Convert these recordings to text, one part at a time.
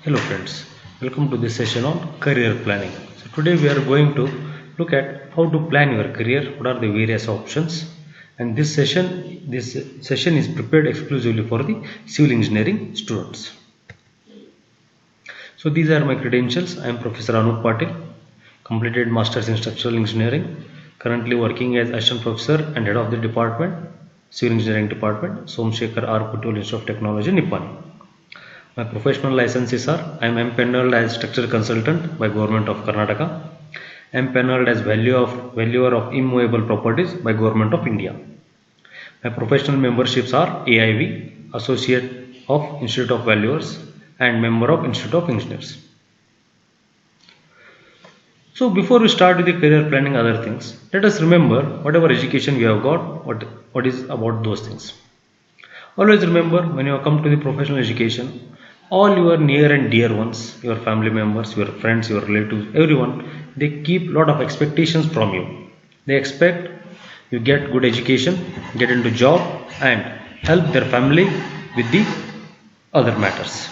Hello friends, welcome to this session on career planning. So today we are going to look at how to plan your career, what are the various options, and this session is prepared exclusively for the civil engineering students. So these are my credentials. I am Professor Anup Patil, completed Masters in Structural Engineering, currently working as Assistant Professor and Head of the Department, Civil Engineering Department, Somsekhar R. Puttur Institute of Technology, Nippani. My professional licenses are: I am empaneled as structural consultant by Government of Karnataka, empaneled as valuer of immovable properties by Government of India. My professional memberships are AIV, Associate of Institute of Valuers, and member of Institute of Engineers. So before we start with the career planning other things, let us remember whatever education we have got, what is about those things. Always remember, when you come to the professional education, all your near and dear ones, your family members, your friends, your relatives, everyone, they keep lot of expectations from you. They expect you get good education, get into job, and help their family with the other matters.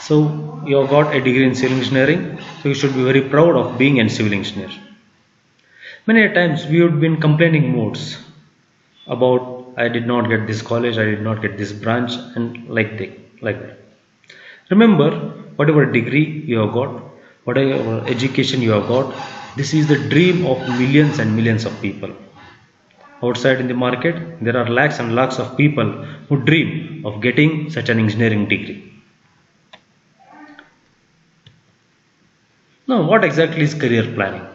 So you have got a degree in civil engineering, so you should be very proud of being a civil engineer. Many a times we would be in complaining moods about I did not get this college, I did not get this branch, and like that. Remember, whatever degree you have got, whatever education you have got, this is the dream of millions and millions of people. Outside in the market, there are lakhs and lakhs of people who dream of getting such an engineering degree. Now, what exactly is career planning?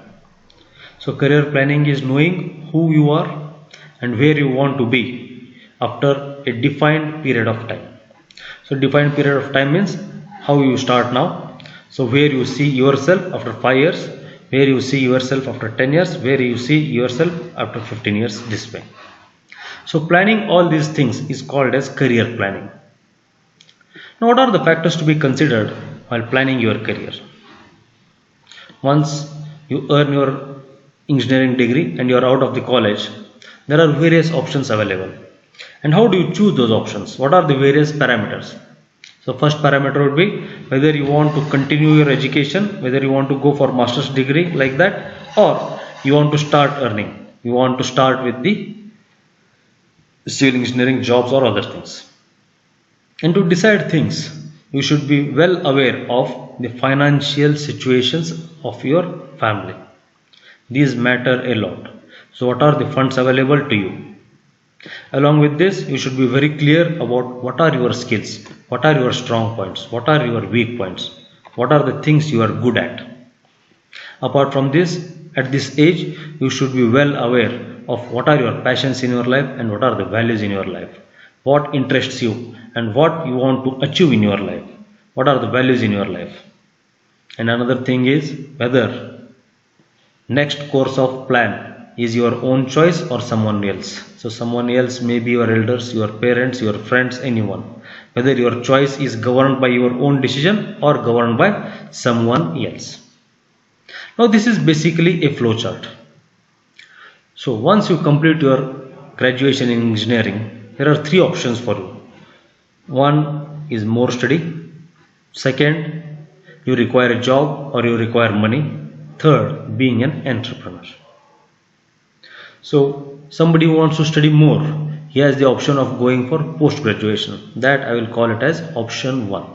So, career planning is knowing who you are and where you want to be after a defined period of time. So, defined period of time means how you start now. So, where you see yourself after 5 years, where you see yourself after 10 years, where you see yourself after 15 years, this way. So, planning all these things is called as career planning. Now, what are the factors to be considered while planning your career? Once you earn your engineering degree and you are out of the college, there are various options available. And how do you choose those options? What are the various parameters? So first parameter would be whether you want to continue your education, whether you want to go for master's degree like that, or you want to start earning. You want to start with the civil engineering jobs or other things. And to decide things, you should be well aware of the financial situations of your family. These matter a lot. So what are the funds available to you? Along with this, you should be very clear about what are your skills, what are your strong points, what are your weak points, what are the things you are good at. Apart from this, at this age, you should be well aware of what are your passions in your life and what are the values in your life, what interests you and what you want to achieve in your life, what are the values in your life. And another thing is whether next course of plan is your own choice or someone else. So someone else may be your elders, your parents, your friends, anyone. Whether your choice is governed by your own decision or governed by someone else. Now this is basically a flow chart. So once you complete your graduation in engineering, there are three options for you. One is more study. Second, you require a job or you require money. Third, being an entrepreneur. So somebody who wants to study more, he has the option of going for post graduation. That I will call it as option 1.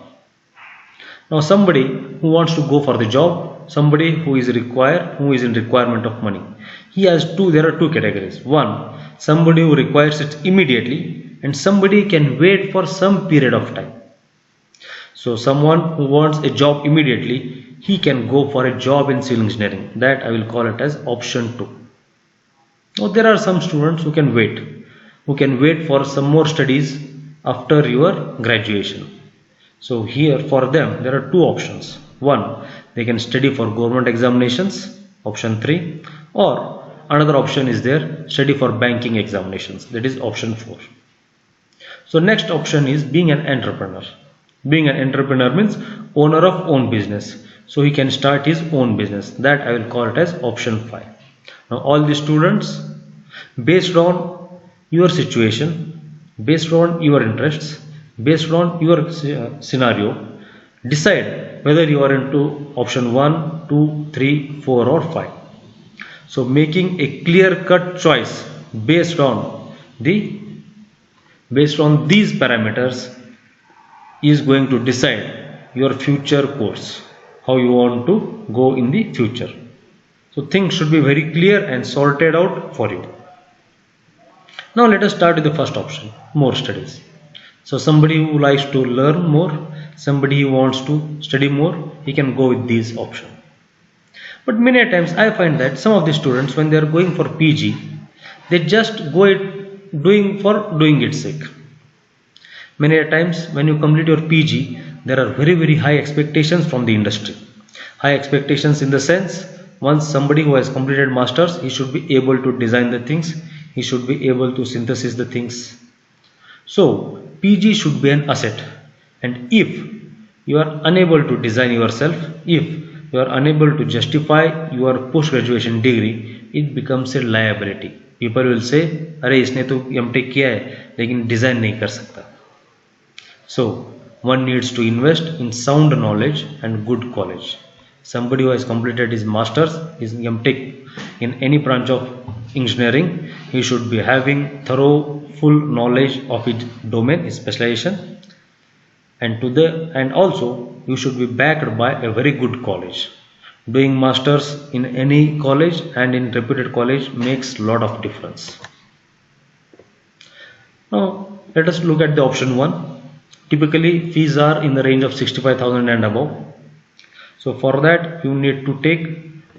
Now somebody who wants to go for the job, somebody who is in requirement of money, there are two categories. One, somebody who requires it immediately, and somebody can wait for some period of time. So someone who wants a job immediately, he can go for a job in civil engineering. That I will call it as option 2. Now there are some students who can wait for some more studies after your graduation. So here for them there are two options. One, they can study for government examinations, option 3, or another option is there, study for banking examinations, that is option 4. So next option is being an entrepreneur. Being an entrepreneur means owner of own business. So he can start his own business. That I will call it as option 5. Now all the students, based on your situation, based on your interests, based on your scenario, decide whether you are into option 1, 2, 3, 4 or 5. So making a clear cut choice based on the based on these parameters is going to decide your future course, how you want to go in the future. So things should be very clear and sorted out for you. Now let us start with the first option, more studies. So somebody who likes to learn more, somebody who wants to study more, he can go with these options. But many times I find that some of the students, when they are going for PG, they just go it doing for doing its sake. Many times when you complete your PG, there are very high expectations from the industry. High expectations in the sense, once somebody who has completed masters, he should be able to design the things, he should be able to synthesize the things. So PG should be an asset, and if you are unable to design yourself, if you are unable to justify your post graduation degree, it becomes a liability. People will say, अरे इसने तो M.Tech किया है लेकिन design नहीं कर सकता. So one needs to invest in sound knowledge and good college. Somebody who has completed his masters, his M.Tech in any branch of engineering, he should be having thorough full knowledge of his domain, his specialization, and also you should be backed by a very good college. Doing masters in any college and in reputed college makes lot of difference. Now let us look at the option 1. Typically fees are in the range of 65,000 and above. So for that you need to take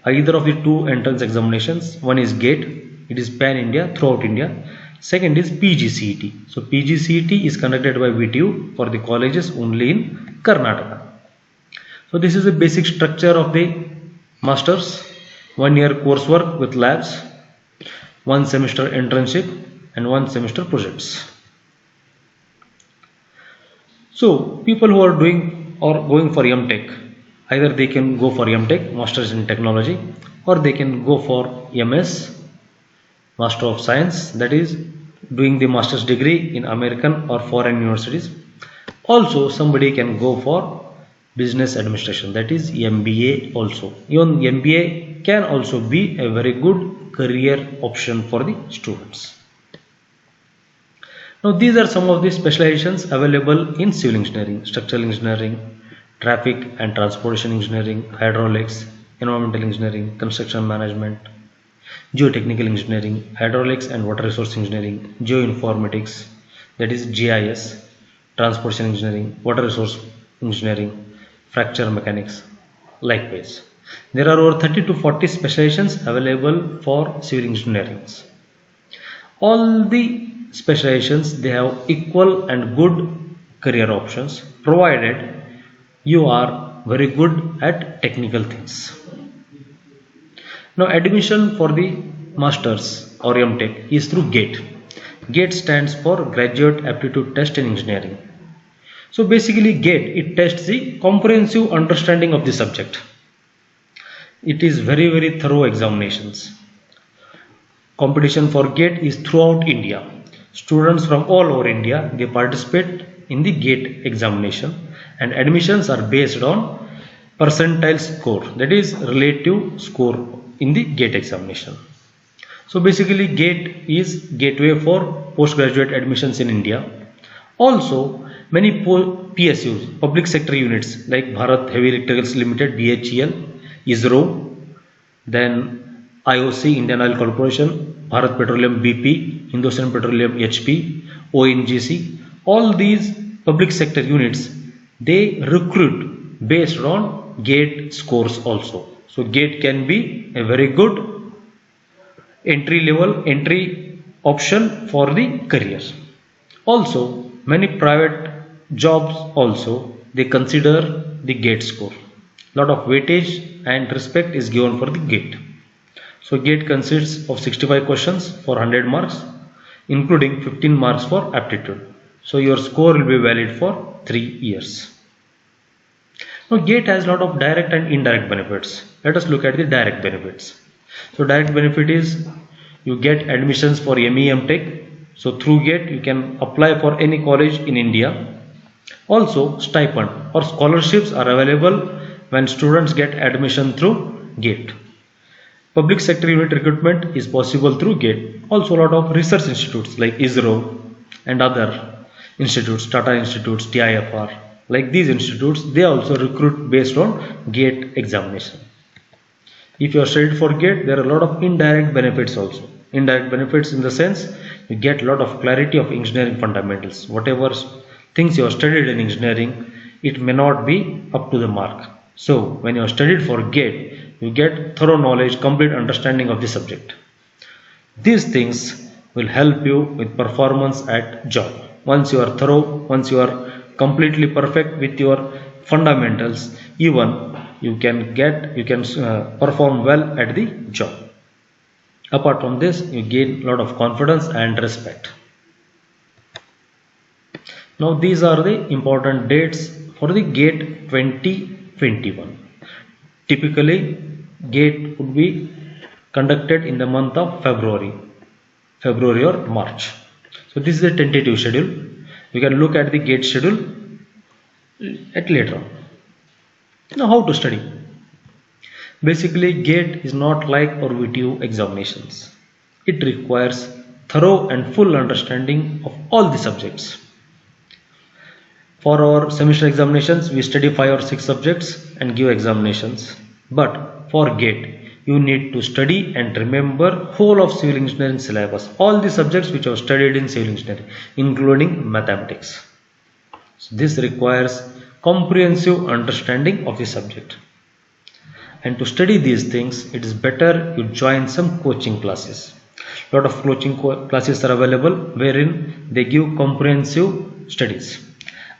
either of the two entrance examinations. One is GATE, it is pan India, throughout India. Second is PGCET. So PGCET is conducted by VTU for the colleges only in Karnataka. So this is the basic structure of the masters: 1 year coursework with labs, 1 semester internship and 1 semester projects. So people who are doing or going for M.Tech, either they can go for M.Tech, Masters in Technology, or they can go for MS, Master of Science, that is doing the master's degree in American or foreign universities. Also somebody can go for business administration, that is MBA also. Even MBA can also be a very good career option for the students. Now these are some of the specializations available in civil engineering: structural engineering, traffic and transportation engineering, hydraulics, environmental engineering, construction management, geotechnical engineering, hydraulics and water resource engineering, geoinformatics, that is GIS, transportation engineering, water resource engineering, fracture mechanics. Likewise, there are over 30 to 40 specializations available for civil engineering. All the specializations, they have equal and good career options, provided you are very good at technical things. Now admission for the masters or M.Tech is through GATE. GATE stands for Graduate Aptitude Test in Engineering. So basically GATE, it tests the comprehensive understanding of the subject. It is very thorough examinations. Competition for GATE is throughout India. Students from all over India, they participate in the GATE examination, and admissions are based on percentile score, that is relative score in the GATE examination. So basically GATE is gateway for postgraduate admissions in India. Also many PSUs, public sector units like Bharat Heavy Electricals Limited, BHEL, ISRO, then IOC, Indian Oil Corporation, Bharat Petroleum, BP, Hindustan Petroleum, HP, ONGC, all these public sector units, they recruit based on GATE scores also. So GATE can be a very good entry option for the career. Also many private jobs also, they consider the GATE score. Lot of weightage and respect is given for the GATE. So GATE consists of 65 questions for 100 marks, including 15 marks for aptitude. So your score will be valid for 3 years. Now GATE has a lot of direct and indirect benefits. Let us look at the direct benefits. So direct benefit is you get admissions for ME, M.Tech. So through GATE you can apply for any college in India. Also, stipend or scholarships are available when students get admission through GATE. Public sector unit recruitment is possible through GATE. Also, a lot of research institutes like ISRO and other institutes, Tata Institutes, TIFR, like these institutes, they also recruit based on GATE examination. If you are studied for GATE, there are a lot of indirect benefits also. Indirect benefits in the sense you get a lot of clarity of engineering fundamentals. Whatever things you have studied in engineering, it may not be up to the mark. So when you are studied for GATE, you get thorough knowledge, complete understanding of the subject. These things will help you with performance at job. Once you are thorough, once you are completely perfect with your fundamentals, even you can perform well at the job. Apart from this, you gain a lot of confidence and respect. Now these are the important dates for the GATE 2021. Typically, GATE would be conducted in the month of February or March. So this is the tentative schedule. You can look at the GATE schedule at later on. Now how to study? Basically, GATE is not like our VTU examinations. It requires thorough and full understanding of all the subjects. For our semester examinations, we study 5 or 6 subjects and give examinations. But for GATE, you need to study and remember whole of civil engineering syllabus, all the subjects which are studied in civil engineering, including mathematics. So this requires comprehensive understanding of the subject. And to study these things, it is better you join some coaching classes. A lot of coaching classes are available wherein they give comprehensive studies.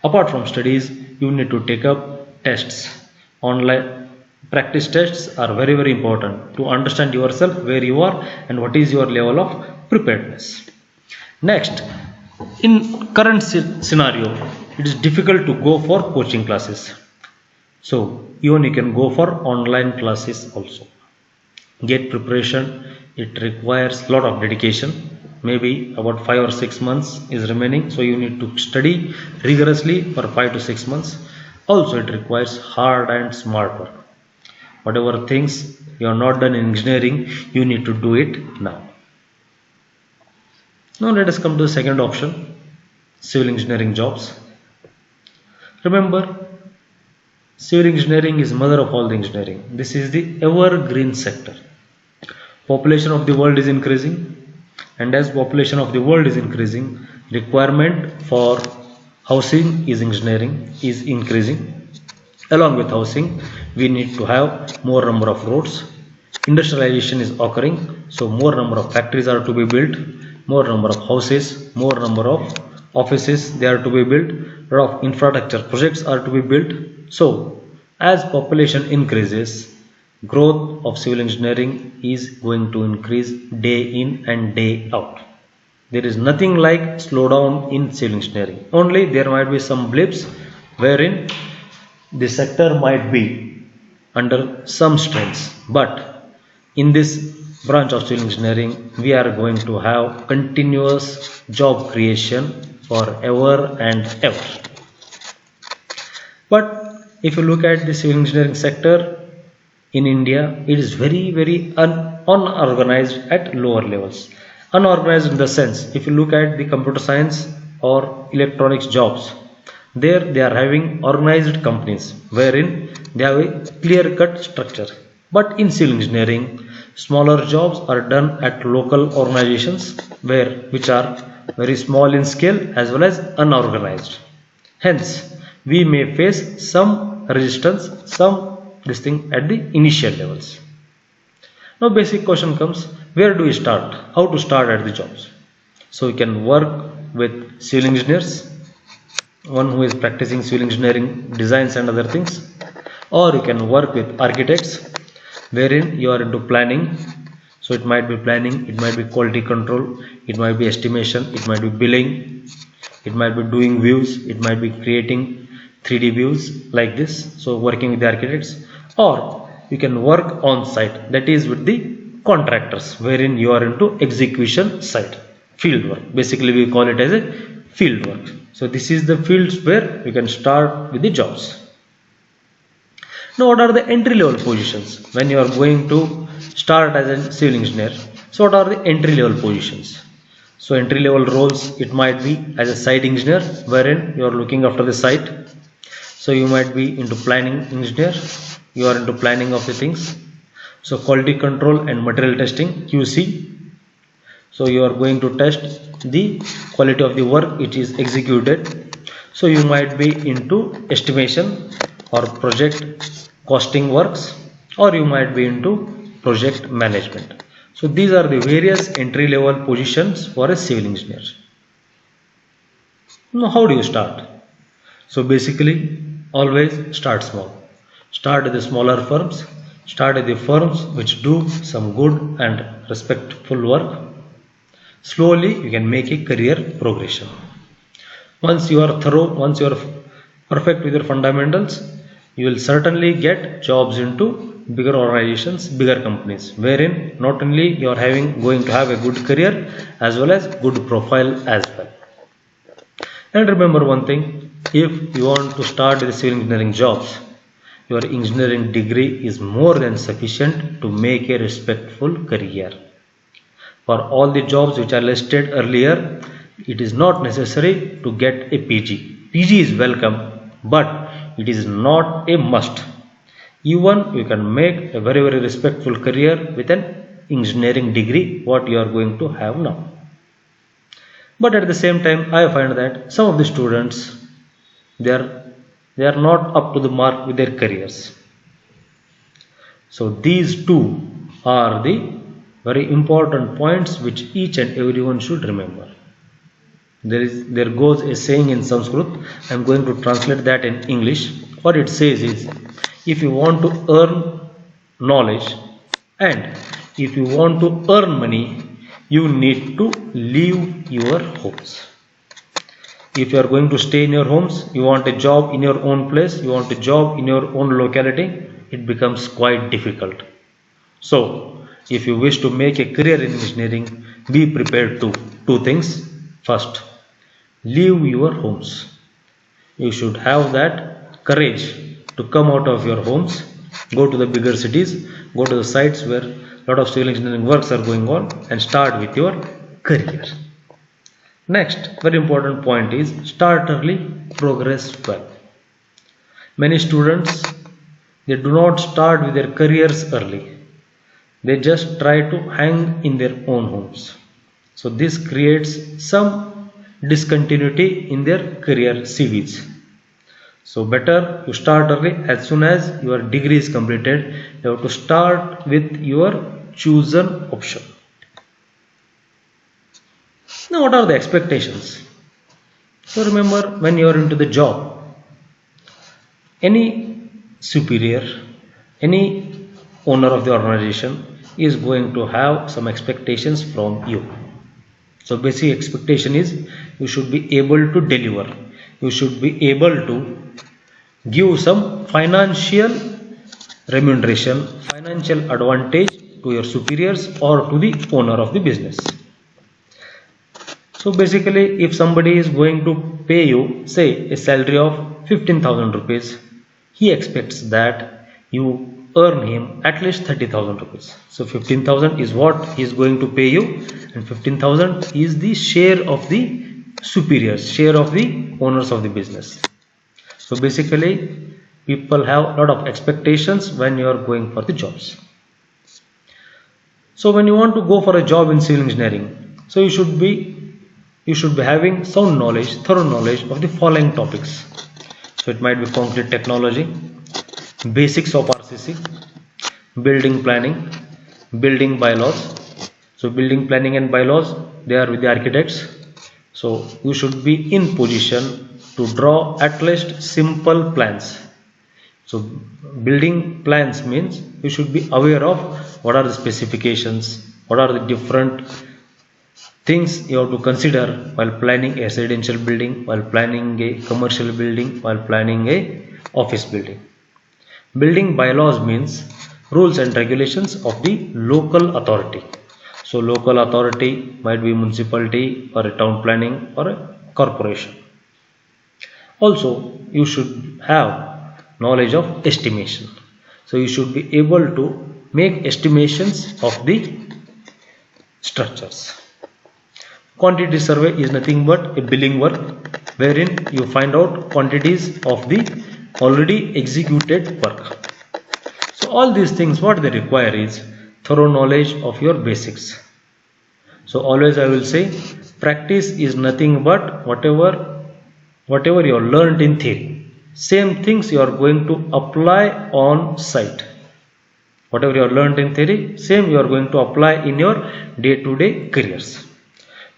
Apart from studies, you need to take up tests. Online practice tests are very, very important to understand yourself, where you are and what is your level of preparedness. Next, in current scenario, it is difficult to go for coaching classes. So even you can go for online classes also. GATE preparation, it requires a lot of dedication. Maybe about 5 or 6 months is remaining, so you need to study rigorously for 5 to 6 months. Also, it requires hard and smart work. Whatever things you are not done in engineering, you need to do it now. Now let us come to the second option, civil engineering jobs. Remember, civil engineering is mother of all the engineering. This is the evergreen sector. Population of the world is increasing, and as population of the world is increasing, requirement for housing is increasing. Along with housing, we need to have more number of roads. Industrialization is occurring, so more number of factories are to be built, more number of houses, more number of offices they are to be built, a lot of infrastructure projects are to be built. So as population increases, growth of civil engineering is going to increase day in and day out. There is nothing like slowdown in civil engineering. Only there might be some blips wherein the sector might be under some strains. But in this branch of civil engineering, we are going to have continuous job creation forever and ever. But if you look at the civil engineering sector in India, it is very, very unorganized at lower levels. Unorganized in the sense, if you look at the computer science or electronics jobs, there they are having organized companies wherein they have a clear-cut structure. But in civil engineering, smaller jobs are done at local organizations which are very small in scale as well as unorganized. Hence, we may face some resistance, this thing at the initial levels. Now basic question comes, where do we start? How to start at the jobs? So we can work with civil engineers, one who is practicing civil engineering designs and other things, or you can work with architects wherein you are into planning. So it might be planning, it might be quality control, it might be estimation, it might be billing, it might be doing views, it might be creating 3D views like this. So working with the architects, or you can work on site, that is with the contractors, wherein you are into execution site, field work. Basically we call it as a field work. So this is the fields where you can start with the jobs. Now what are the entry level positions when you are going to start as a civil engineer? So what are the entry level positions? So entry level roles, it might be as a site engineer wherein you are looking after the site. So you might be into planning engineer, you are into planning of the things. So quality control and material testing, QC. So you are going to test the quality of the work it is executed. So you might be into estimation or project costing works, or you might be into project management. So these are the various entry level positions for a civil engineer. Now how do you start? So basically always start small. Start with the smaller firms. Start with the firms which do some good and respectful work. Slowly you can make a career progression. Once you are thorough, once you are perfect with your fundamentals, you will certainly get jobs into bigger organizations, bigger companies, wherein not only you are going to have a good career as well as good profile as well. And remember one thing, if you want to start with civil engineering jobs, your engineering degree is more than sufficient to make a respectful career. For all the jobs which are listed earlier, it is not necessary to get a PG. PG is welcome, but it is not a must. Even you can make a very respectful career with an engineering degree what you are going to have now. But at the same time, I find that some of the students, they are not up to the mark with their careers. So these two are the very important points which each and everyone should remember. There goes a saying in Sanskrit. I am going to translate that in English. What it says is, if you want to earn knowledge and if you want to earn money, you need to leave your homes. If you are going to stay in your homes, you want a job in your own place, you want a job in your own locality, it becomes quite difficult. So if you wish to make a career in engineering, be prepared to two things. First, leave your homes. You should have that courage to come out of your homes, go to the bigger cities, go to the sites where a lot of civil engineering works are going on, and start with your career. Next, very important point is start early, progress well. Many students, they do not start with their careers early. They just try to hang in their own homes. So this creates some discontinuity in their career CVs. So better you start early. As soon as your degree is completed, you have to start with your chosen option. Now what are the expectations? So remember, when you are into the job, any superior, any owner of the organization is going to have some expectations from you. So basic expectation is you should be able to deliver. You should be able to give some financial remuneration, financial advantage to your superiors or to the owner of the business. So basically, if somebody is going to pay you, say, a salary of 15,000 rupees, he expects that you earn him at least 30,000 rupees. So 15,000 is what he is going to pay you, and 15,000 is the share of the superiors, share of the owners of the business. So basically, people have a lot of expectations when you are going for the jobs. So when you want to go for a job in civil engineering, so you should be having sound knowledge, thorough knowledge of the following topics. So it might be concrete technology, basics of RCC, building planning, building bylaws. So building planning and bylaws, they are with the architects. So you should be in position to draw at least simple plans. So building plans means you should be aware of what are the specifications, what are the different things you have to consider while planning a residential building, while planning a commercial building, while planning a office building. Building bylaws means rules and regulations of the local authority. So local authority might be municipality or a town planning or a corporation. Also, you should have knowledge of estimation. So you should be able to make estimations of the structures. Quantity survey is nothing but a billing work wherein you find out quantities of the already executed work. So all these things, what they require is thorough knowledge of your basics. So always I will say, practice is nothing but whatever you have learned in theory, same things you are going to apply on site. Whatever you have learned in theory, same you are going to apply in your day-to-day careers.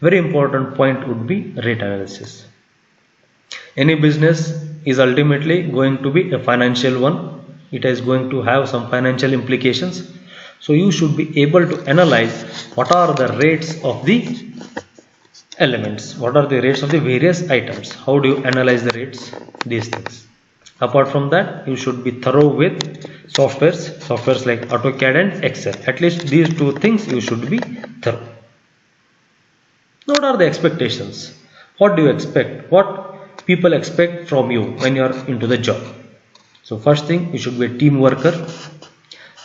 Very important point would be rate analysis. Any business is ultimately going to be a financial one. It is going to have some financial implications. So you should be able to analyze what are the rates of the elements, what are the rates of the various items, how do you analyze the rates, these things. Apart from that, you should be thorough with softwares like AutoCAD and Excel. At least these two things you should be thorough. Now, what are the expectations? What do you expect? What people expect from you when you are into the job? So first thing, you should be a team worker.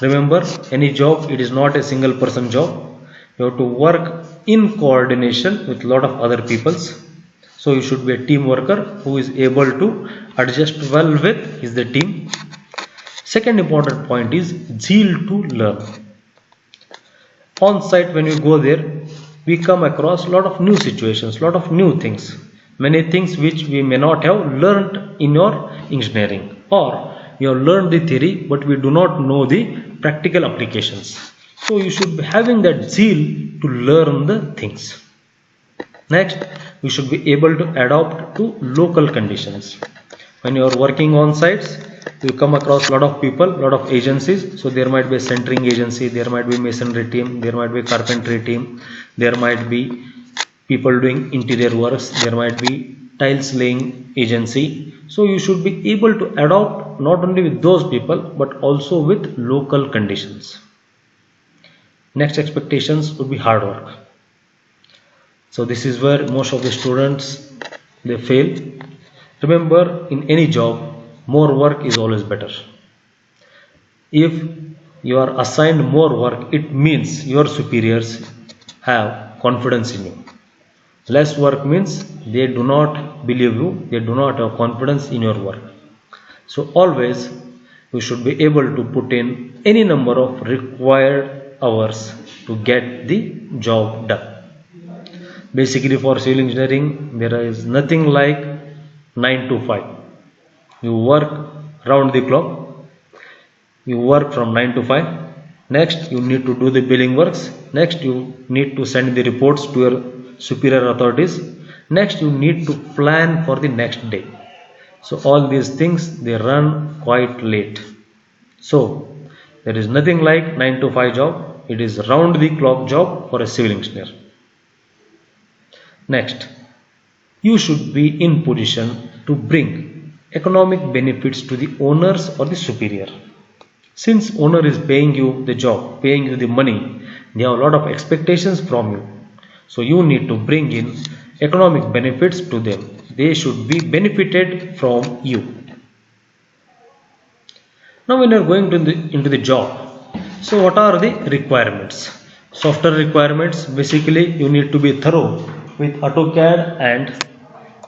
Remember, any job, it is not a single person job. You have to work in coordination with a lot of other peoples. So you should be a team worker who is able to adjust well with the team. Second important point is zeal to learn. On site, when you go there, we come across a lot of new situations, lot of new things, many things which we may not have learned in your engineering, or you have learned the theory but we do not know the practical applications. So you should be having that zeal to learn the things. Next, you should be able to adapt to local conditions. When you are working on sites, you come across a lot of people, lot of agencies. So there might be a centering agency, there might be masonry team, there might be carpentry team, there might be people doing interior works, there might be tiles laying agency. So you should be able to adapt not only with those people but also with local conditions. Next expectations would be hard work. So this is where most of the students they fail. Remember, in any job, more work is always better. If you are assigned more work, it means your superiors have confidence in you. Less work means they do not believe you, they do not have confidence in your work. So always you should be able to put in any number of required hours to get the job done. Basically, for civil engineering, there is nothing like 9 to 5. You work round the clock. You work from 9 to 5. Next, you need to do the billing works. Next, you need to send the reports to your superior authorities. Next, you need to plan for the next day. So all these things, they run quite late. So there is nothing like 9 to 5 job. It is round the clock job for a civil engineer. Next, you should be in position to bring economic benefits to the owners or the superior. Since owner is paying you the job, paying you the money, they have a lot of expectations from you. So you need to bring in economic benefits to them. They should be benefited from you. Now when you are going into the job, so what are the requirements? Software requirements, basically you need to be thorough with AutoCAD and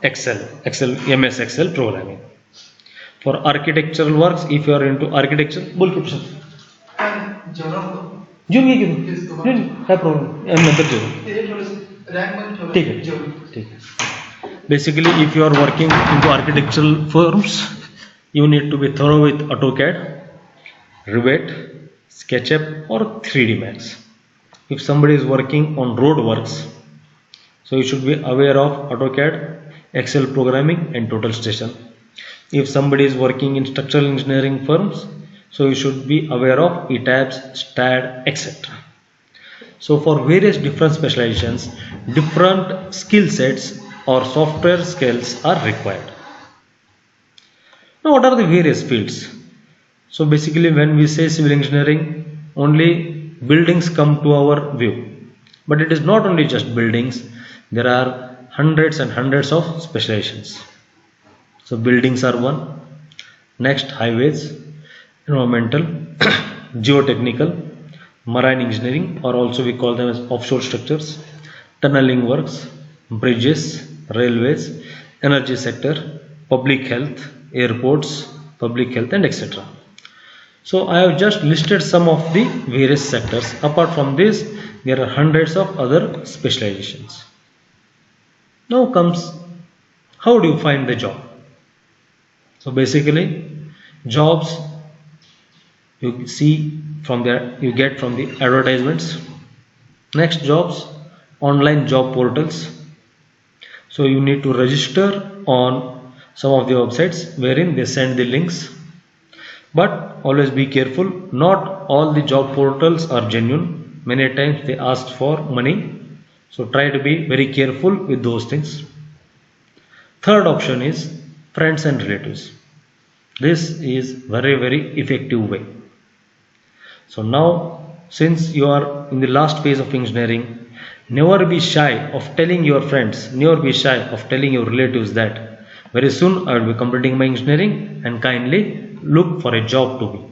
MS Excel programming. For architectural works, if you are into architecture, basically if you are working into architectural firms, you need to be thorough with AutoCAD, Revit, SketchUp or 3D Max. If somebody is working on road works, so you should be aware of AutoCAD, Excel programming and Total Station. If somebody is working in structural engineering firms, so you should be aware of ETABS, STAAD, etc. So for various different specializations, different skill sets or software skills are required. Now what are the various fields? So basically when we say civil engineering, only buildings come to our view. But it is not only just buildings, there are hundreds and hundreds of specializations. So buildings are one. Next, highways, environmental, geotechnical, marine engineering, or also we call them as offshore structures, tunneling works, bridges, railways, energy sector, public health, airports, public health, and etc. So I have just listed some of the various sectors. Apart from this, there are hundreds of other specializations. Now comes, how do you find the job? So basically, jobs you see from there, you get from the advertisements. Next, jobs, online job portals. So you need to register on some of the websites wherein they send the links. But always be careful, not all the job portals are genuine. Many times they ask for money. So try to be very careful with those things. Third option is friends and relatives. This is very effective way. So now, since you are in the last phase of engineering, never be shy of telling your friends, never be shy of telling your relatives that very soon I will be completing my engineering and kindly look for a job to me.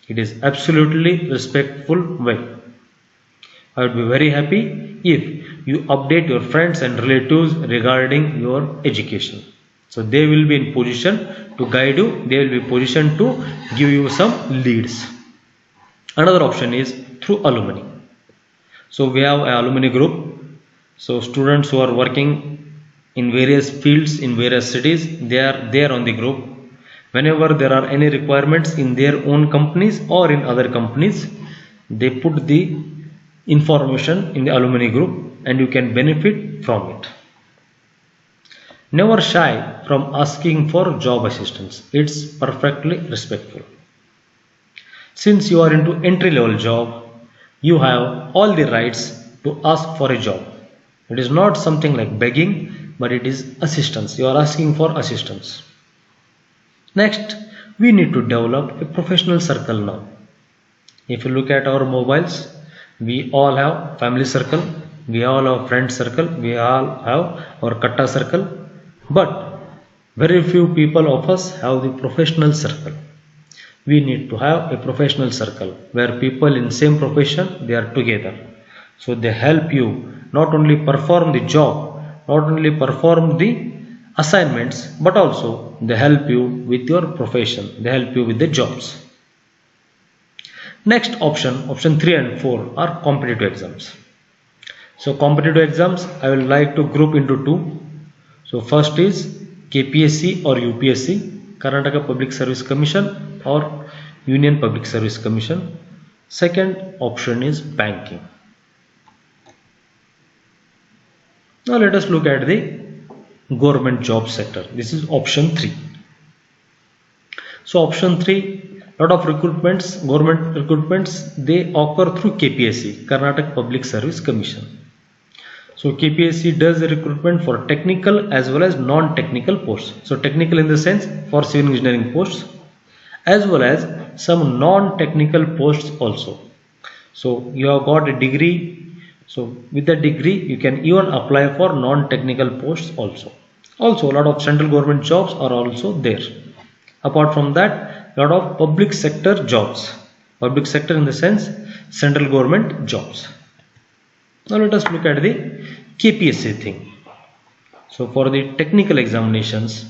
It is absolutely respectful way. I would be very happy if you update your friends and relatives regarding your education. So they will be in position to guide you, they will be in position to give you some leads. Another option is through alumni. So we have an alumni group. So students who are working in various fields in various cities, they are there on the group. Whenever there are any requirements in their own companies or in other companies, they put the information in the alumni group and you can benefit from it. Never shy from asking for job assistance. It's perfectly respectful. Since you are into entry level job, you have all the rights to ask for a job. It is not something like begging, but it is assistance. You are asking for assistance. Next, we need to develop a professional circle now. If you look at our mobiles, we all have family circle, we all have friend circle, we all have our katta circle, but very few people of us have the professional circle. We need to have a professional circle where people in same profession, they are together. So they help you not only perform the job, not only perform the assignments, but also they help you with your profession, they help you with the jobs. Next option 3 and 4 are competitive exams. So competitive exams I will like to group into two. So first is KPSC or UPSC, Karnataka Public Service Commission or Union Public Service Commission. Second option is banking. Now let us look at the government job sector. This is option 3. So option 3, lot of recruitments, government recruitments, they occur through KPSC, Karnataka Public Service Commission. So KPSC does the recruitment for technical as well as non-technical posts. So technical in the sense for civil engineering posts as well as some non-technical posts also. So you have got a degree. So with the degree you can even apply for non-technical posts also. Also a lot of central government jobs are also there. Apart from that, a lot of public sector jobs. Public sector in the sense central government jobs. Now let us look at the KPSC thing. So for the technical examinations,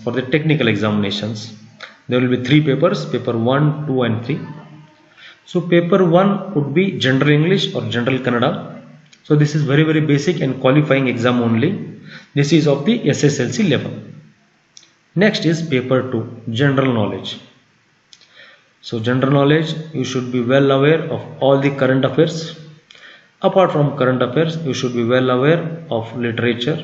there will be 3 papers, paper 1, 2 and 3. So paper 1 would be general English or general Kannada. So this is very basic and qualifying exam only. This is of the SSLC level. Next is paper 2, general knowledge. So general knowledge, you should be well aware of all the current affairs. Apart from current affairs, you should be well aware of literature,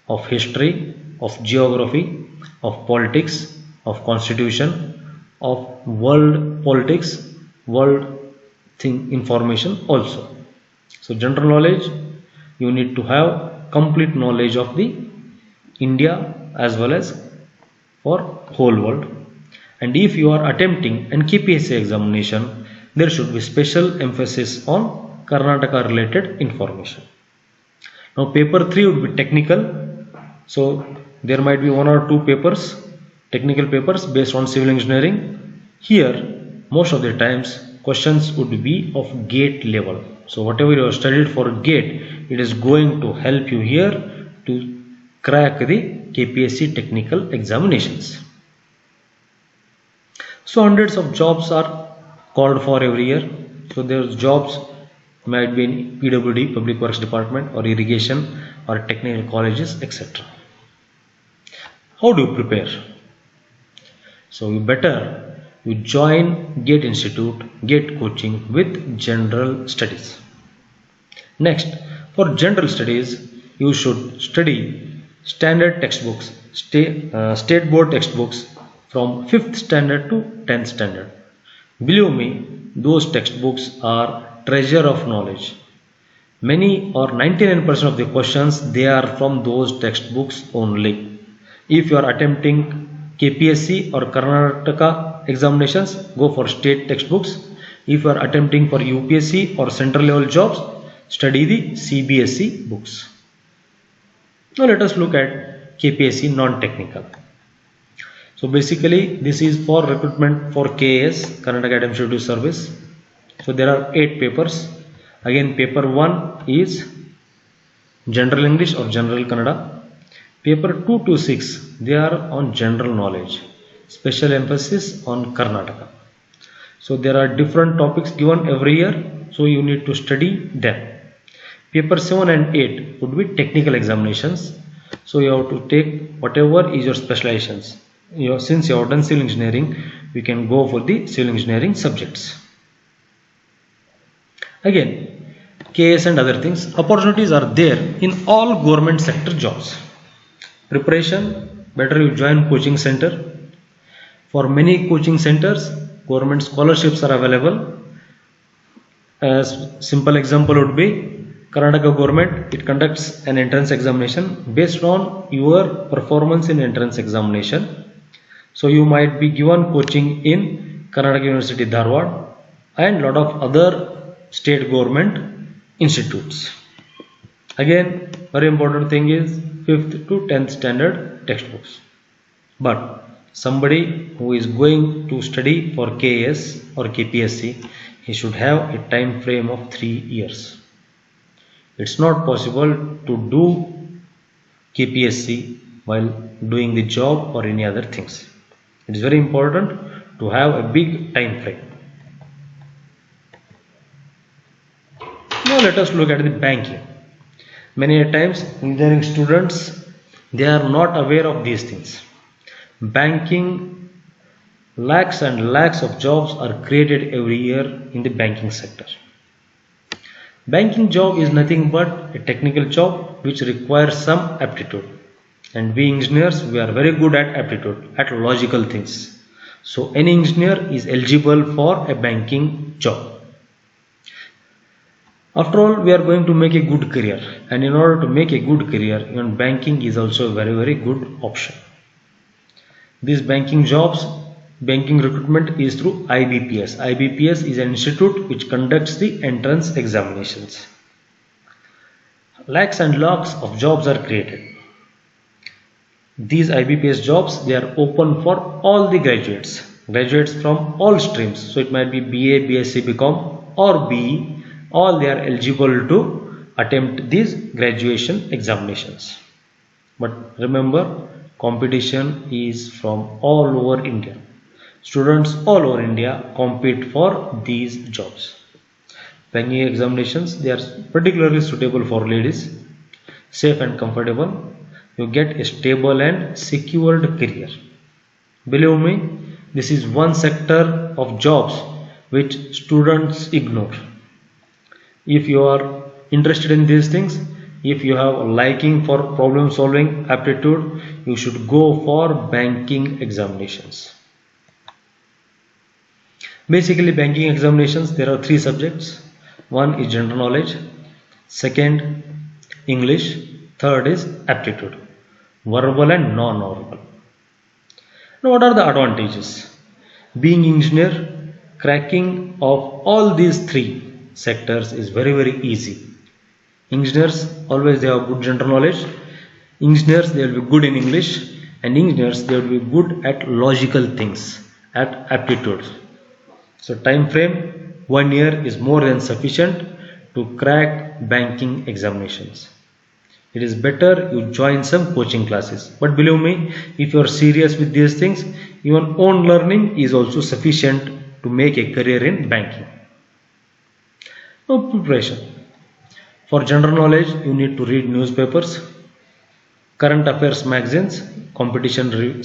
of history, of geography, of politics, of constitution, of world politics, world thing information also. So general knowledge, you need to have complete knowledge of the India as well as for whole world. And if you are attempting an KPSC examination, there should be special emphasis on Karnataka related information. Now paper 3 would be technical. So there might be 1 or 2 papers technical papers based on civil engineering. Here most of the times questions would be of gate level. So whatever you have studied for gate, it is going to help you here to crack the KPSC technical examinations. So hundreds of jobs are called for every year. So those jobs might be in PWD, Public Works Department, or irrigation, or technical colleges, etc. How do you prepare? So you join GATE Institute, GATE coaching with general studies. Next, for general studies, you should study standard textbooks, state board textbooks from 5th standard to 10th standard. Believe me, those textbooks are treasure of knowledge. Many or 99% of the questions, they are from those textbooks only. If you are attempting KPSC or Karnataka examinations, go for state textbooks. If you are attempting for UPSC or central level jobs, study the CBSE books. Now let us look at KPSC non-technical. So basically this is for recruitment for KAS, Karnataka Administrative Service. So there are 8 papers. Again, paper 1 is General English or General Kannada. Paper 2 to 6, they are on general knowledge. Special emphasis on Karnataka. So there are different topics given every year. So you need to study them. Paper 7 and 8 would be technical examinations. So you have to take whatever is your specializations. Since you have done civil engineering, you can go for the civil engineering subjects. Again, KS and other things, opportunities are there in all government sector jobs. Preparation, better you join coaching center. For many coaching centers, government scholarships are available. As simple example would be Karnataka government, it conducts an entrance examination based on your performance in entrance examination. So you might be given coaching in Karnataka University Dharwad and lot of other state government institutes. Again, very important thing is 5th to 10th standard textbooks. But somebody who is going to study for KS or KPSC, he should have a time frame of 3 years. It's not possible to do KPSC while doing the job or any other things. It is very important to have a big time frame. Now let us look at the banking. Many times engineering students, they are not aware of these things. Banking, lakhs and lakhs of jobs are created every year in the banking sector. Banking job is nothing but a technical job which requires some aptitude. And we engineers, we are very good at aptitude, at logical things. So any engineer is eligible for a banking job. After all, we are going to make a good career, and in order to make a good career, even banking is also a very good option. These banking jobs, banking recruitment is through IBPS. IBPS is an institute which conducts the entrance examinations. Lakhs and lakhs of jobs are created. These IBPS jobs, they are open for all the graduates from all streams. So it might be BA, BSc, BCom or BE. All they are eligible to attempt these graduation examinations. But remember, competition is from all over India. Students all over India compete for these jobs. Banking examinations, they are particularly suitable for ladies, safe and comfortable. You get a stable and secured career. Believe me, this is one sector of jobs which students ignore. If you are interested in these things, if you have a liking for problem solving aptitude, you should go for banking examinations. Basically, banking examinations, there are 3 subjects. One is general knowledge, second English, third is aptitude, verbal and non-verbal. Now what are the advantages? Being engineer, cracking of all these 3 sectors is very easy. Engineers always they have good general knowledge. Engineers, they will be good in English. And engineers, they would be good at logical things, at aptitudes. So time frame 1 year is more than sufficient to crack banking examinations. It is better you join some coaching classes. But believe me, if you are serious with these things, even own learning is also sufficient to make a career in banking. Now preparation. For general knowledge, you need to read newspapers, current affairs magazines,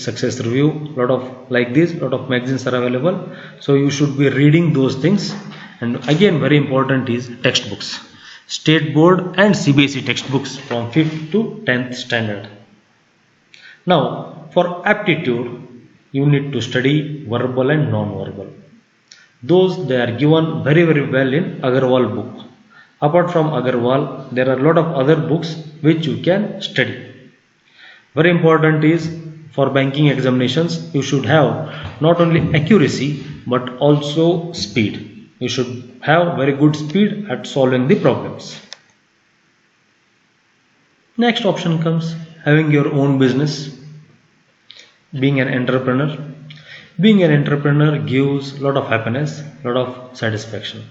success review, lot of like this, lot of magazines are available. So you should be reading those things. And again, very important is textbooks. State board and CBSE textbooks from 5th to 10th standard. Now, for aptitude, you need to study verbal and non-verbal. Those they are given very well in Agarwal book. Apart from Agarwal, there are a lot of other books which you can study. Very important is for banking examinations, you should have not only accuracy but also speed. You should have very good speed at solving the problems. Next option comes having your own business, being an entrepreneur. Being an entrepreneur gives a lot of happiness, a lot of satisfaction.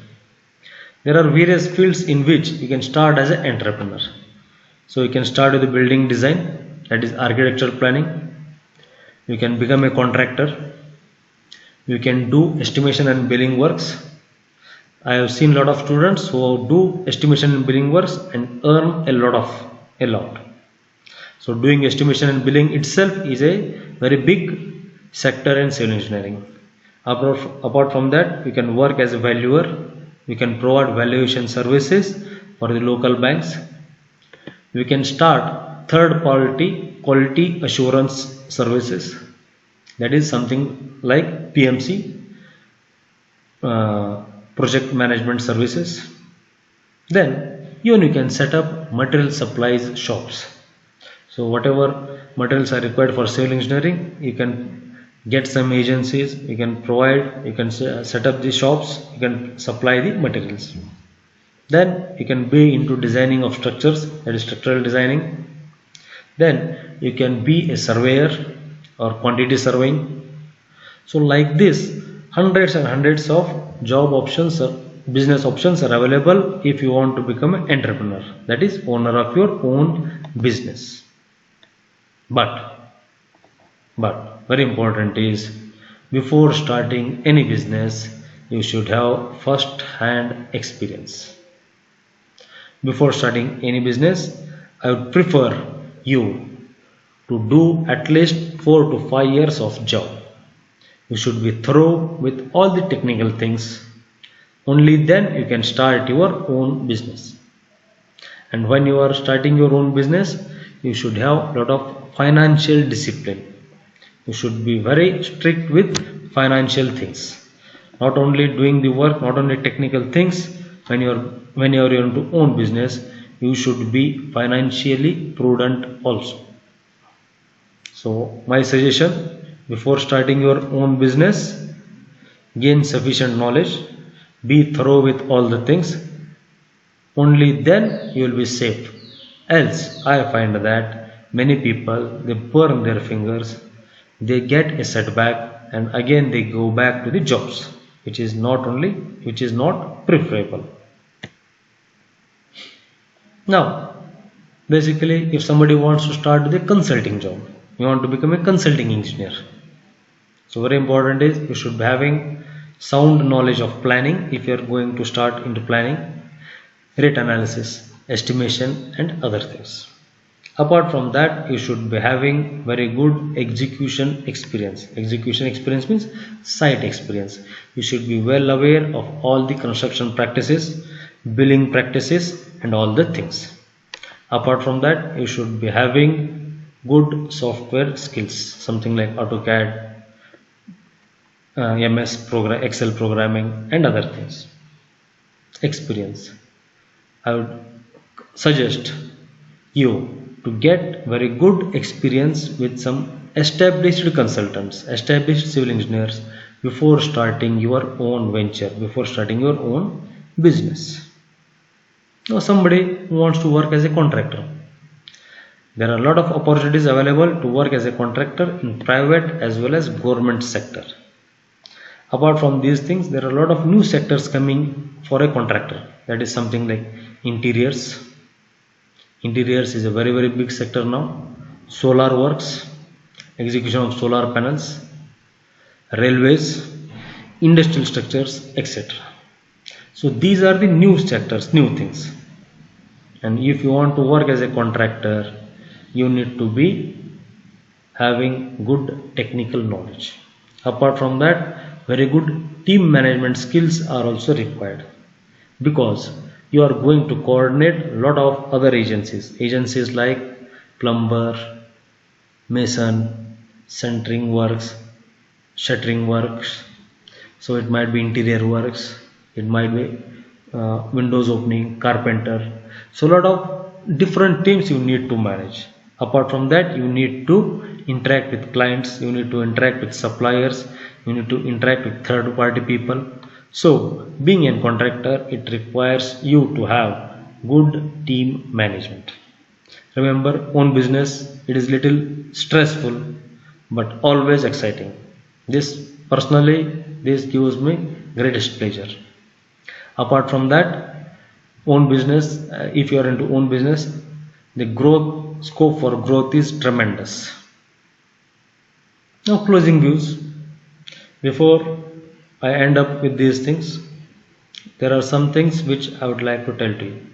There are various fields in which you can start as an entrepreneur. So you can start with the building design, that is architectural planning. You can become a contractor. You can do estimation and billing works. I have seen a lot of students who do estimation and billing works and earn a lot. So doing estimation and billing itself is a very big sector in civil engineering. Apart from that, you can work as a valuer. You can provide valuation services for the local banks. You can start third party quality assurance services. That is something like PMC, project management services. Then even you can set up material supplies shops. So whatever materials are required for civil engineering, you can get some agencies, you can set up the shops, you can supply the materials. Then you can be into designing of structures, that is structural designing. Then you can be a surveyor or quantity surveying. So like this, hundreds and hundreds of job options or business options are available if you want to become an entrepreneur, that is owner of your own business. But very important is, before starting any business, you should have first hand experience. Before starting any business, I would prefer you to do at least 4 to 5 years of job. You should be thorough with all the technical things. Only then you can start your own business. And when you are starting your own business, you should have a lot of financial discipline. You should be very strict with financial things. Not only doing the work, not only technical things. When you are into own business, you should be financially prudent also. So my suggestion, before starting your own business, gain sufficient knowledge, be thorough with all the things. Only then you will be safe. Else I find that many people, they burn their fingers, they get a setback, and again they go back to the jobs, which is not preferable. Now basically, if somebody wants to start with a consulting job, you want to become a consulting engineer, so very important is you should be having sound knowledge of planning. If you are going to start into planning, rate analysis, estimation and other things. Apart from that, you should be having very good execution experience. Execution experience means site experience. You should be well aware of all the construction practices, billing practices and all the things. Apart from that, you should be having good software skills, something like AutoCAD, MS program, Excel programming and other things. Experience. I would suggest you to get very good experience with some established consultants, established civil engineers before starting your own venture, before starting your own business. Now somebody who wants to work as a contractor, There are a lot of opportunities available to work as a contractor in private as well as government sector. Apart from these things, there are a lot of new sectors coming for a contractor. That is something like interiors. Interiors is a very big sector now. Solar works, execution of solar panels, railways, industrial structures, etc. So these are the new sectors, new things. And if you want to work as a contractor, you need to be having good technical knowledge. Apart from that, very good team management skills are also required, because you are going to coordinate a lot of other agencies like plumber, mason, centering works, shuttering works. So it might be interior works, it might be windows opening, carpenter. So a lot of different teams you need to manage. Apart from that, you need to interact with clients, you need to interact with suppliers, you need to interact with third party people. So being a contractor, it requires you to have good team management. Remember, own business, it is little stressful but always exciting. This gives me greatest pleasure. Apart from that, own business, if you are into own business, the growth scope for growth is tremendous. Now closing views. Before I end up with these things, there are some things which I would like to tell to you.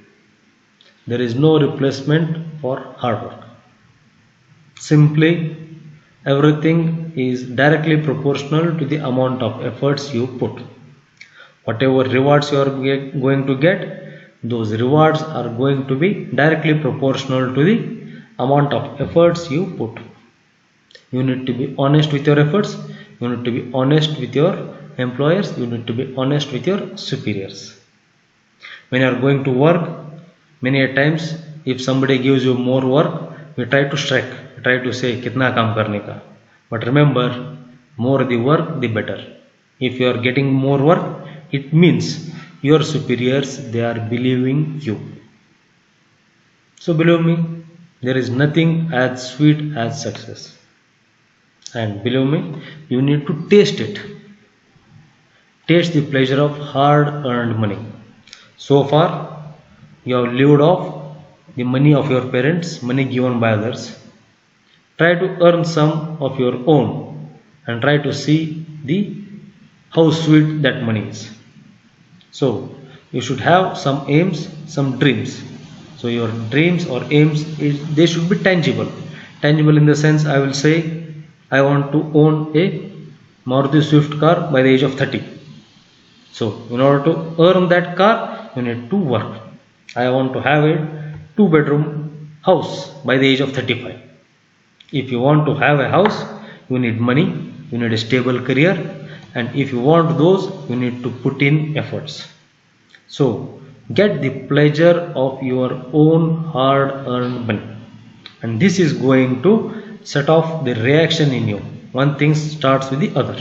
There is no replacement for hard work. Simply, everything is directly proportional to the amount of efforts you put. Whatever rewards you are going to get, those rewards are going to be directly proportional to the amount of efforts you put. You need to be honest with your efforts, you need to be honest with your employers, you need to be honest with your superiors. When you are going to work, many a times if somebody gives you more work, we try to strike, we try to say kitna kaam karne ka. But remember, more the work, the better. If you are getting more work, it means your superiors, they are believing you. So believe me, there is nothing as sweet as success. And believe me, you need to taste it. Taste the pleasure of hard earned money. So far, you have lived off the money of your parents, money given by others. Try to earn some of your own and try to see how sweet that money is. So you should have some aims, some dreams. So your dreams or aims, they should be tangible. Tangible in the sense, I will say, I want to own a Maruti Swift car by the age of 30. So in order to earn that car, you need to work. I want to have a 2-bedroom house by the age of 35. If you want to have a house, you need money, you need a stable career, and if you want those, you need to put in efforts. So get the pleasure of your own hard earned money, and this is going to set off the reaction in you. One thing starts with the other.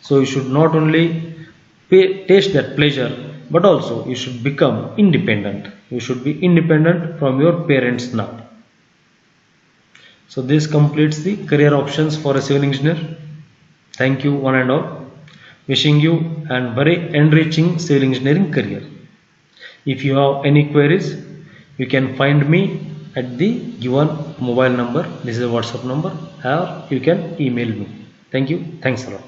So you should not only taste that pleasure, but also you should become independent. You should be independent from your parents now. So this completes the career options for a civil engineer. Thank you one and all. Wishing you a very enriching civil engineering career. If you have any queries, you can find me at the given mobile number. This is a WhatsApp number, or you can email me. Thank you. Thanks a lot.